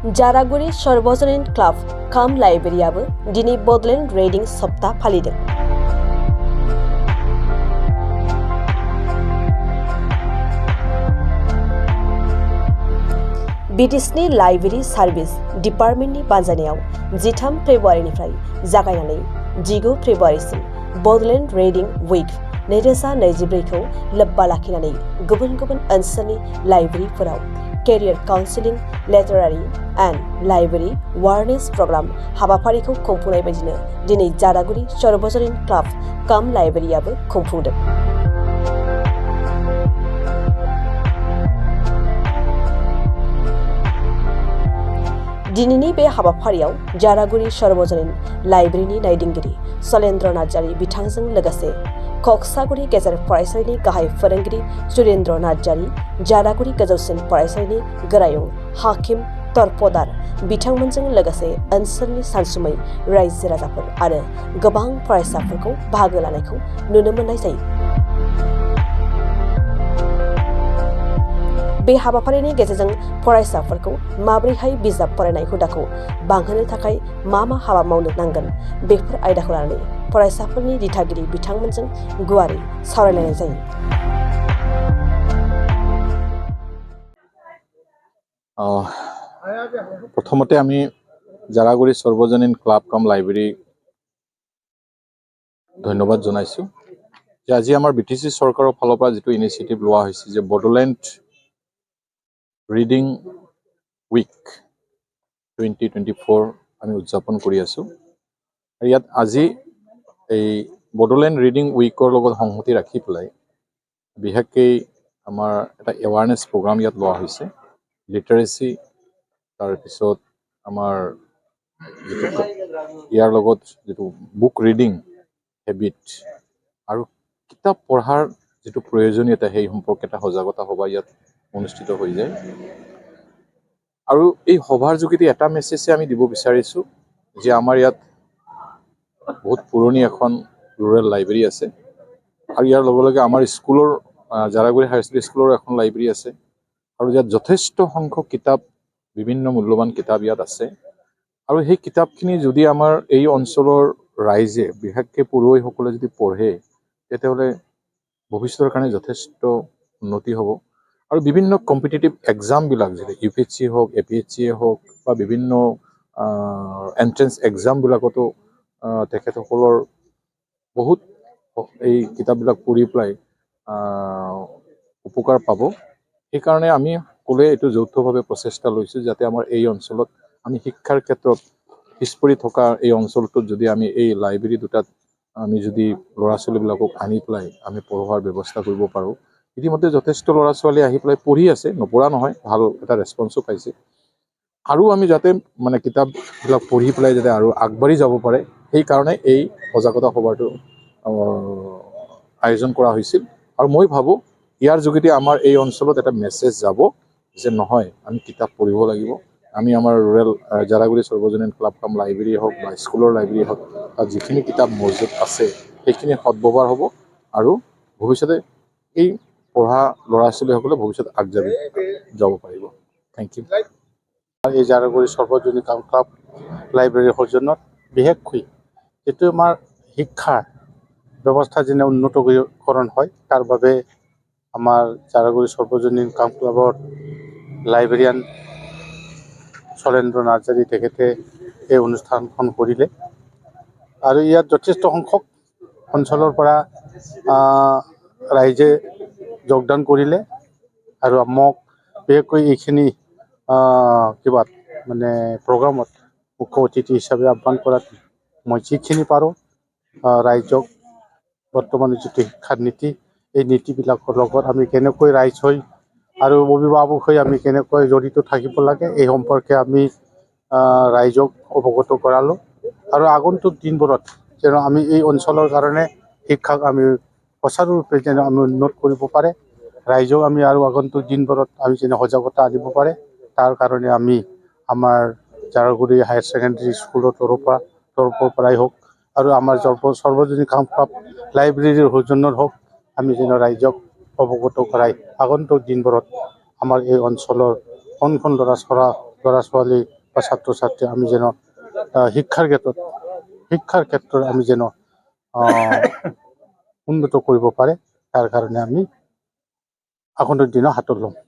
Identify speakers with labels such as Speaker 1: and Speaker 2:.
Speaker 1: जारागुरि Sarbojanin club काम लाइब्रेरियाबो दिनै Bodoland reading सप्ता फालिदों। बिटिसिनि लाइब्रेरी सार्भिस डिपार्टमेन्टनि बानजायनायाव 13 फेब्रुवारिनिफ्राय जागायनानै 19 फेब्रुवारिसिम बडलेण्ड रिडिं वीक 2024 खौ लोब्बा लाखिनानै गुबुन गुबुन ओनसोलनि लाइब्रेरीफोराव career counselling, literary and library awareness program हाबाफारिखौ खुंफुंनाय बायदिनो दिनै जारागुरि सर्वजनीन क्लाब काम लाइब्रेरियाबो खुंफुंदों। दिनैनि बे हाबाफारियाव जारागुरि सर्वजनीन लाइब्रेरीनि नायदिंगिरि शैलेन्द्र नार्जारी बिथांजों लोगोसे कक्सागुरि गेजेर फरायसालिनि गाहाय फोरोंगिरि सुरेन्द्र नार्जारी, जारागुरि गोजौसिन फरायसालिनि गोरायुं हाकिम तरफदार बिथांमोनजों लोगोसे ओनसोलनि सानसुमै रायजो राजाफोर आरो गोबां फरायसाफोरखौ बाहागो लानायखौ नुनो मोननाय जायो। बे हाबाफारिनि गेजेरजों फरायसाफोरखौ माबोरैहाय बिजाब फरायनाय हुदाखौ बांहोनो थाखाय मा हाबा मावनो नांगोन बेफोर आयदाखौ लानानै फरायसाफोरनि दिथागिरि बिथांमोनजों गुवारै सावरायलायनाय जायो।
Speaker 2: प्रथमते आमी जारागुरि सर्वजनीन क्लाब कम लाइब्रेरी धन्यवाद जनाइছো जे আজি আমাৰ বিটিসি চৰকাৰৰ ফালৰ পৰা যেটো ইনিচিয়েটিভ লোৱা হৈছে যে বডলেণ্ড ৰিডিং উইক 2024 আমি উদযাপন কৰি আছো। ইয়াত আজি এই বডলেণ্ড ৰিডিং উইকৰ লগত সংগতি ৰাখি পেলাই বিশেষকৈ আমাৰ এটা এৱাৰনেছ প্ৰগ্ৰাম ইয়াত লোৱা হৈছে। লিটাৰেসি তাৰপিছত আমাৰ ইয়াৰ লগত যেটো বুক ৰিডিং হেবিট আৰু কিতাপ পঢ়াৰ যেটো প্ৰয়োজনীয়তা সেই সম্পৰ্কে এটা সজাগতা সভা ইয়াত অনুষ্ঠিত হৈ যায়। আৰু এই সভাৰ যোগেদি এটা মেছেজ আমি দিব বিচাৰিছো যে আমাৰ ইয়াত বহুত পুৰণি এখন ৰুৰেল লাইব্ৰেৰী আছে আৰু ইয়াৰ লগে লগে আমাৰ স্কুলৰ জাৰাগুৰি হাই স্কুলৰ এখন লাইব্ৰেৰী আছে আৰু ইয়াত যথেষ্ট সংখ্যক কিতাপ বিভিন্ন মূল্যৱান কিতাপ ইয়াত আছে আৰু সেই কিতাপখিনি যদি আমাৰ এই অঞ্চলৰ ৰাইজে বিশেষকৈ পঢ়ুৱৈসকলে যদি পঢ়ে তেতিয়াহ'লে ভৱিষ্যতৰ কাৰণে যথেষ্ট উন্নতি হ'ব আৰু বিভিন্ন কম্পিটিটিভ এক্সামবিলাক যেনে UPSC হওক APSC হওক বা বিভিন্ন এন্ট্ৰেন্স এক্সামবিলাকতো তেখেতসকলৰ বহুত এই কিতাপবিলাক পঢ়ি পেলাই উপকাৰ পাব। সেইকাৰণে আমি সকলোৱে এইটো যৌথভাৱে প্ৰচেষ্টা লৈছোঁ যাতে আমাৰ এই অঞ্চলত আমি শিক্ষাৰ ক্ষেত্ৰত পিছপৰি থকা এই অঞ্চলটোত যদি আমি এই লাইব্ৰেৰী দুটাত আমি যদি ল'ৰা ছোৱালীবিলাকক আনি পেলাই আমি পঢ়োৱাৰ ব্যৱস্থা কৰিব পাৰোঁ। ইতিমধ্যে যথেষ্ট ল'ৰা ছোৱালী আহি পেলাই পঢ়ি আছে, নপঢ়া নহয়, ভাল এটা ৰেছপন্সো পাইছে। আৰু আমি যাতে মানে কিতাপবিলাক পঢ়ি পেলাই যাতে আৰু আগবাঢ়ি যাব পাৰে সেইকাৰণে এই সজাগতা সভাটো আয়োজন কৰা হৈছিল। আৰু মই ভাবোঁ ইয়াৰ যোগেদি আমাৰ এই অঞ্চলত এটা মেছেজ যাব যে নহয় আমি কিতাপ পঢ়িব লাগিব। আমি আমাৰ ৰুৰেল জাৰাগুৰি সৰ্বজনীন ক্লাব কাম লাইব্ৰেৰী হওক বা স্কুলৰ লাইব্ৰেৰী হওক তাত যিখিনি কিতাপ মজুত আছে সেইখিনি সদ্ব্যৱহাৰ হ'ব আৰু ভৱিষ্যতে এই পঢ়া ল'ৰা ছোৱালীসকলে ভৱিষ্যতে আগবাঢ়ি যাব পাৰিব। Thank you.
Speaker 3: এই জাৰাগুৰি সৰ্বজনীন ক্লাব লাইব্ৰেৰীৰ সৌজন্যত বিশেষকৈ যিটো আমাৰ শিক্ষাৰ ব্যৱস্থা যেনে উন্নতকৰণ হয় তাৰ বাবে আমাৰ জাৰাগুৰি সৰ্বজনীন ক্লাবৰ লাইব্ৰেৰিয়ান শৈলেন্দ্ৰ নাৰ্জাৰী তেখেতে এই অনুষ্ঠানখন কৰিলে আৰু ইয়াত যথেষ্ট সংখ্যক অঞ্চলৰ পৰা ৰাইজে যোগদান কৰিলে আৰু মোক বিশেষকৈ এইখিনি কিবা মানে প্ৰগ্ৰামত মুখ্য অতিথি হিচাপে আহ্বান কৰাত মই যিখিনি পাৰোঁ ৰাইজক বৰ্তমান যিটো শিক্ষাৰ নীতি এই নীতিবিলাকৰ লগত আমি কেনেকৈ ৰাইজ হৈ আৰু অভিভাৱক হৈ আমি কেনেকৈ জড়িত থাকিব লাগে এই সম্পৰ্কে আমি ৰাইজক অৱগত কৰালোঁ আৰু আগন্তুক দিনবোৰত যেন আমি এই অঞ্চলৰ কাৰণে শিক্ষাক আমি সুচাৰুৰূপে যেন আমি উন্নত কৰিব পাৰে ৰাইজক আমি আৰু আগন্তুক দিনবোৰত আমি যেন সজাগতা আনিব পাৰে তাৰ কাৰণে আমি আমাৰ জাৰাগুৰি হায়াৰ ছেকেণ্ডেৰী স্কুলৰ তৰফৰ পৰাই হওক আৰু আমাৰ সৰ্বজনীন ক্লাব লাইব্ৰেৰীৰ সৌজন্যত হওক আমি যেন ৰাইজক অৱগত কৰাই আগন্তুক দিনবোৰত আমাৰ এই অঞ্চলৰ কণ ল'ৰা ল'ৰা ছোৱালী বা ছাত্ৰ ছাত্ৰী আমি যেন শিক্ষাৰ ক্ষেত্ৰত আমি যেন উন্নত কৰিব পাৰে তাৰ কাৰণে আমি আগন্তুক দিনত হাতত ল'ম